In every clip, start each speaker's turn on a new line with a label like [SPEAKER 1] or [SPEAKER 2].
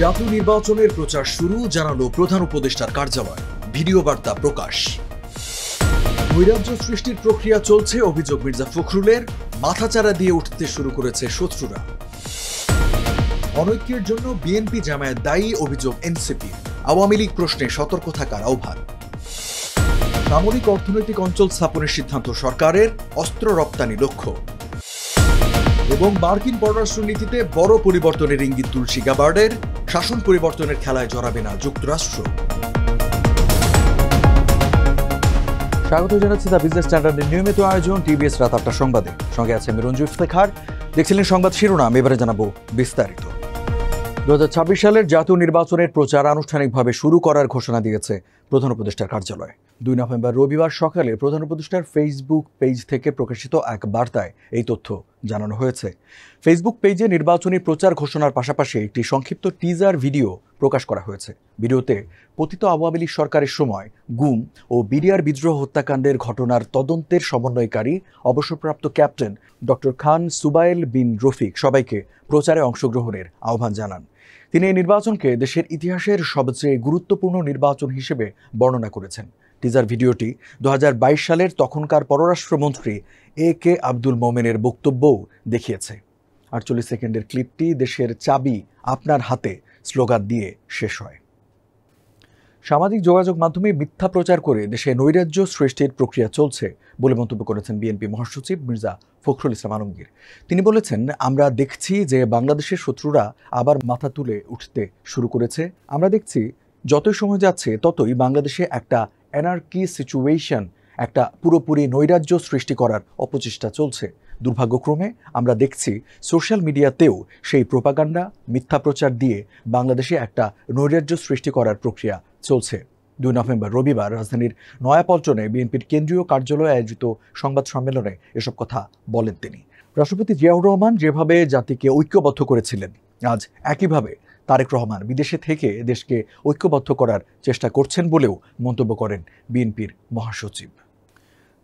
[SPEAKER 1] জাতীয় নির্বাচনের প্রচার শুরু জানালো প্রধান উপদেষ্টার কার্যালয়, ভিডিও বার্তা প্রকাশ। নৈরাজ্য সৃষ্টির প্রক্রিয়া চলছে অভিযোগ মির্জা ফখরুলের, মাথাচাড়া দিয়ে উঠতে শুরু করেছে শত্রুরা। অনৈক্যের জন্য বিএনপি জামায়াত দায়ী অভিযোগ এনসিপি, আওয়ামী লীগ প্রশ্নে সতর্ক থাকার আহ্বান। সামরিক অর্থনৈতিক অঞ্চল স্থাপনের সিদ্ধান্ত সরকারের, অস্ত্র রপ্তানি লক্ষ্য। এবং মার্কিন পররাষ্ট্রনীতিতে বড় পরিবর্তনের ইঙ্গিত তুলসী গ্যাবার্ডের, শাসন পরিবর্তনের খেলায় জড়াবে না যুক্তরাষ্ট্র। স্বাগত জানাচ্ছি দ্য বিজনেস স্ট্যান্ডার্ডের নিয়মিত আয়োজন টিবিএস রাত ৮টার সংবাদে। সঙ্গে আছে আমি রঞ্জু ইফতেখার। দেখছিলেন সংবাদ শিরোনাম, এবারে জানাবো বিস্তারিত। ২০২৬ সালের জাতীয় নির্বাচনের প্রচার আনুষ্ঠানিকভাবে শুরু করার ঘোষণা দিয়েছে প্রধান উপদেষ্টার কার্যালয়। ২ নভেম্বর রবিবার সকালে প্রধান উপদেষ্টার ফেসবুক পেজ থেকে প্রকাশিত এক বার্তায় এই তথ্য জানানো হয়েছে। ফেসবুক পেজে নির্বাচনী প্রচার ঘোষণার পাশাপাশি একটি সংক্ষিপ্ত টিজার ভিডিও প্রকাশ করা হয়েছে। ভিডিওতে পতিত আওয়ামী লীগ সরকারের সময় গুম ও বিডিআর বিদ্রোহ হত্যাকাণ্ডের ঘটনার তদন্তের সমন্বয়কারী অবসরপ্রাপ্ত ক্যাপ্টেন ডক্টর খান সুবাইল বিন রফিক সবাইকে প্রচারে অংশগ্রহণের আহ্বান জানান। তিনি এই নির্বাচনকে দেশের ইতিহাসের সবচেয়ে গুরুত্বপূর্ণ নির্বাচন হিসেবে বর্ণনা করেছেন। টিজার ভিডিওটি ২০২২ সালের তখনকার পররাষ্ট্রমন্ত্রী AK আব্দুল মোমেনের বক্তব্যও দেখিয়েছে। ৪৮ সেকেন্ডের ক্লিপটি দেশের চাবি আপনার হাতে স্লোগান দিয়ে শেষ হয়। সামাজিক যোগাযোগ মাধ্যমে মিথ্যা প্রচার করে দেশে নৈরাজ্য সৃষ্টির প্রক্রিয়া চলছে বলে মন্তব্য করেছেন বিএনপি মহাসচিব মির্জা ফখরুল ইসলাম আলমগীর। তিনি বলেছেন, আমরা দেখছি যে বাংলাদেশের শত্রুরা আবার মাথা তুলে উঠতে শুরু করেছে। আমরা দেখছি যতই সময় যাচ্ছে ততই বাংলাদেশে একটা অ্যানার্কি সিচুয়েশন, একটা পুরোপুরি নৈরাজ্য সৃষ্টি করার অপচেষ্টা চলছে। দুর্ভাগ্যক্রমে আমরা দেখছি সোশ্যাল মিডিয়াতেও সেই প্রোপাগান্ডা, মিথ্যা প্রচার দিয়ে বাংলাদেশে একটা নৈরাজ্য সৃষ্টি করার প্রক্রিয়া চলছে। ২ নভেম্বর রবিবার রাজধানীর নয়াপল্টনে বিএনপির কেন্দ্রীয় কার্যালয়ে আয়োজিত সংবাদ সম্মেলনে এসব কথা বলেন তিনি। রাষ্ট্রপতি জিয়াউর রহমান যেভাবে জাতিকে ঐক্যবদ্ধ করেছিলেন, আজ একইভাবে তারেক রহমান বিদেশে থেকে দেশকে ঐক্যবদ্ধ করার চেষ্টা করছেন বলেও মন্তব্য করেন বিএনপির মহাসচিব।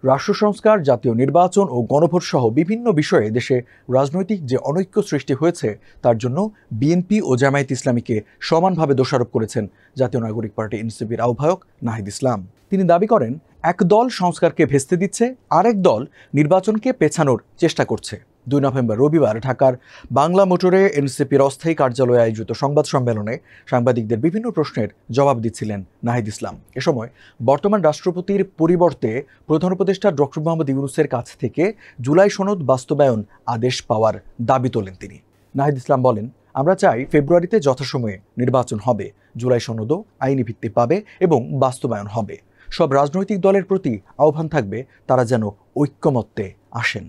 [SPEAKER 1] রাষ্ট্র সংস্কার, জাতীয় নির্বাচন ও গণভোট সহ বিভিন্ন বিষয়ে দেশে রাজনৈতিক যে অনৈক্য সৃষ্টি হয়েছে তার জন্য বিএনপি ও জামায়াত ইসলামীকে সমানভাবে দোষারোপ করেছেন জাতীয় নাগরিক পার্টি এনসিপির আহ্বায়ক নাহিদ ইসলাম। তিনি দাবি করেন, এক দল সংস্কারকে ভেস্তে দিচ্ছে, আরেক দল নির্বাচনকে পেছানোর চেষ্টা করছে। ২ নভেম্বর রবিবার ঢাকার বাংলা মোটরে এনসিপির অস্থায়ী কার্যালয়ে আয়োজিত সংবাদ সম্মেলনে সাংবাদিকদের বিভিন্ন প্রশ্নের জবাব দিচ্ছিলেন নাহিদ ইসলাম। এ সময় বর্তমান রাষ্ট্রপতির পরিবর্তে প্রধান উপদেষ্টা ডক্টর মোহাম্মদ ইউনূসের কাছ থেকে জুলাই সনদ বাস্তবায়ন আদেশ পাওয়ার দাবি তোলেন তিনি। নাহিদ ইসলাম বলেন, আমরা চাই ফেব্রুয়ারিতে যথাসময়ে নির্বাচন হবে, জুলাই সনদও আইনি ভিত্তি পাবে এবং বাস্তবায়ন হবে। সব রাজনৈতিক দলের প্রতি আহ্বান থাকবে তারা যেন ঐক্যমত্যে আসেন।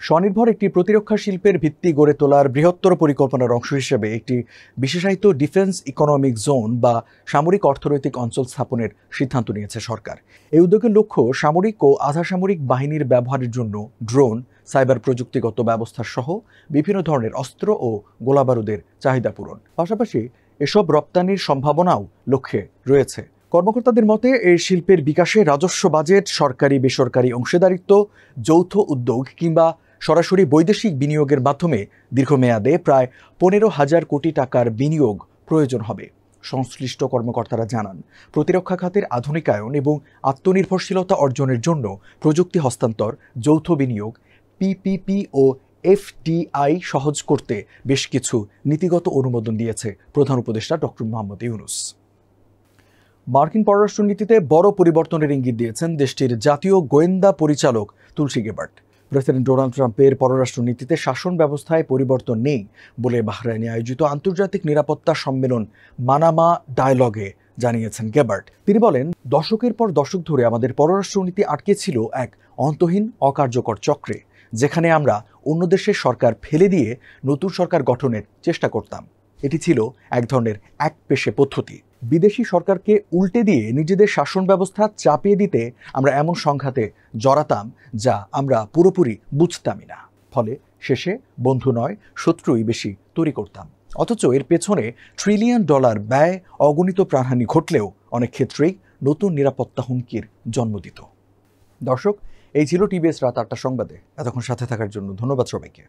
[SPEAKER 1] স্বনির্ভর একটি প্রতিরক্ষা শিল্পের ভিত্তি গড়ে তোলার বৃহত্তর পরিকল্পনার অংশ হিসেবে একটি বিশেষায়িত ডিফেন্স ইকোনমিক জোন বা সামরিক অর্থনৈতিক অঞ্চল স্থাপনের সিদ্ধান্ত নিয়েছে সরকার। এই উদ্যোগের লক্ষ্য সামরিক ও আধা সামরিক বাহিনীর ব্যবহারের জন্য ড্রোন, সাইবার প্রযুক্তিগত ব্যবস্থা সহ বিভিন্ন ধরনের অস্ত্র ও গোলাবারুদের চাহিদা পূরণ। পাশাপাশি এসব রপ্তানির সম্ভাবনাও লক্ষ্যে রয়েছে। কর্মকর্তাদের মতে এই শিল্পের বিকাশে রাজস্ব বাজেট, সরকারি বেসরকারি অংশীদারিত্ব, যৌথ উদ্যোগ কিংবা সরাসরি বৈদেশিক বিনিয়োগের মাধ্যমে দীর্ঘমেয়াদে প্রায় ১৫,০০০ কোটি টাকার বিনিয়োগ প্রয়োজন হবে। সংশ্লিষ্ট কর্মকর্তারা জানান, প্রতিরক্ষা খাতের আধুনিকায়ন এবং আত্মনির্ভরশীলতা অর্জনের জন্য প্রযুক্তি হস্তান্তর, যৌথ বিনিয়োগ, PPP ও FDI সহজ করতে বেশ কিছু নীতিগত অনুমোদন দিয়েছে প্রধান উপদেষ্টা ডক্টর মোহাম্মদ ইউনূস। মার্কিন পররাষ্ট্রনীতিতে বড় পরিবর্তনের ইঙ্গিত দিয়েছেন দেশটির জাতীয় গোয়েন্দা পরিচালক তুলসী গ্যাবার্ড। প্রেসিডেন্ট ডোনাল্ড ট্রাম্পের পররাষ্ট্রনীতিতে শাসন ব্যবস্থায় পরিবর্তন নেই বলে বাহরাইনে আয়োজিত আন্তর্জাতিক নিরাপত্তা সম্মেলন মানামা ডায়ালগে জানিয়েছেন গ্যাবার্ড। তিনি বলেন, দশকের পর দশক ধরে আমাদের পররাষ্ট্রনীতি আটকে ছিল এক অন্তহীন অকার্যকর চক্রে, যেখানে আমরা অন্য দেশের সরকার ফেলে দিয়ে নতুন সরকার গঠনের চেষ্টা করতাম। এটি ছিল এক ধরনের একপেশে পদ্ধতি। বিদেশি সরকারকে উল্টে দিয়ে নিজেদের শাসন ব্যবস্থা চাপিয়ে দিতে আমরা এমন সংঘাতে জড়াতাম যা আমরা পুরোপুরি বুঝতামই না। ফলে শেষে বন্ধু নয় শত্রুই বেশি তৈরি করতাম। অথচ এর পেছনে $1 ট্রিলিয়ন ব্যয়, অগণিত প্রাণহানি ঘটলেও অনেক ক্ষেত্রেই নতুন নিরাপত্তা হুমকির জন্ম দিত। দর্শক, এই ছিল টিবিএস রাত ৮টা সংবাদে। এতক্ষণ সাথে থাকার জন্য ধন্যবাদ সবাইকে।